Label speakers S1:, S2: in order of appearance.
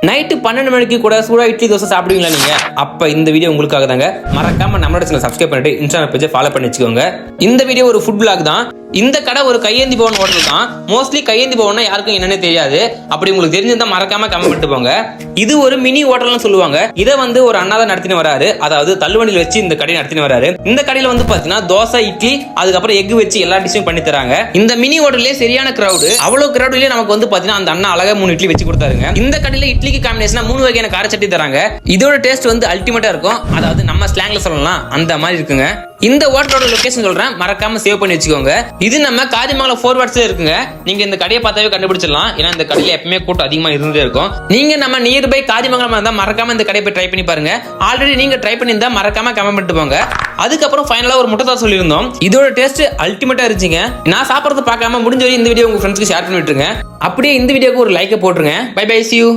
S1: Night 12 மணிக்கு கூட சூடா இட்லி தோசை சாப்பிடுவீங்களா நீங்க? அப்ப இந்த வீடியோ உங்களுக்காக தாங்க. மறக்காம நம்மளோட சேனல் சப்ஸ்கிரைப் பண்ணிட்டு இன்ஸ்டாகிராம் பேஜை ஃபாலோ பண்ணி வச்சுக்கோங்க. இந்த வீடியோ ஒரு ஃபுட் vlog தான். இந்த கடை ஒரு கையேந்தி பவன் ஹோட்டல் தான். மோஸ்ட்லி கையேந்தி பவன்னா யாருக்கும் என்னன்னு தெரியாது. அப்படி உங்களுக்கு தெரிஞ்சிருந்தா மறக்காம கமெண்ட் பண்ணிட்டு போங்க. இது ஒரு மினி ஹோட்டல்னு சொல்லுவாங்க. இதை ஒரு அண்ணா தான் நடத்தினு வராரு. அதாவது தள்ளுவண்டியில் வச்சு இந்த கடையை நடத்தினு வராரு. இந்த கடையில பாத்தீங்கன்னா தோசை, இட்லி, அதுக்கப்புறம் எக் வச்சு எல்லா டிஷ்ஷும் பண்ணி தராங்க. இந்த மினி ஹோட்டல்லே சரியான கிரௌடு. அவ்வளவு கிரௌட்லயே நமக்கு பாத்தீங்கன்னா அந்த அண்ணா அழகா 3 இட்லி வச்சு கொடுத்தாருங்க. இந்த கடையில இட்லிக்கு காம்பினேஷனா 3 வகையான கார சட்னி தராங்க. இதோட டேஸ்ட் அல்டிமேட்டா இருக்கும். அதாவது நம்ம ஸ்லாங்ல சொல்லலாம் அந்த மாதிரி இருக்குங்க. இந்த ஹோட்டலோட லொகேஷன் சொல்றேன், மறக்காம சேவ் பண்ணி வச்சுக்கோங்க. இது நம்ம காரியமங்கலம் 4 வாட்ஸ்ல இருக்குங்க. நீங்க இந்த கடையை பார்த்தாவே கண்டுபிடிச்சிடலாம். ஏன்னா இந்த கடையில எப்பவுமே கூட்டம் அதிகமா இருந்துட்டே இருக்கும். நீங்க நம்ம நியர்பை காரியமங்கலம் இருந்தா மறக்காம இந்த கடையை போய் ட்ரை பண்ணி பாருங்க. ஆல்ரெடி நீங்க ட்ரை பண்ணியிருந்தா மறக்காம கமெண்ட் பண்ணிட்டு போங்க. அதுக்கப்புறம் ஃபைனலா ஒரு முட்டை தான் சொல்லியிருந்தோம். இதோட டேஸ்ட் அல்டிமேட்டா இருந்துச்சுங்க. நான் சாப்பிட்றது பார்க்காம முடிஞ்ச வரை இந்த வீடியோ உங்க ஃப்ரெண்ட்ஸ்க்கு ஷேர் பண்ணி விட்டுருங்க. அப்படியே இந்த வீடியோக்கு ஒரு லைக் போட்டுருங்க. Bye bye, see you.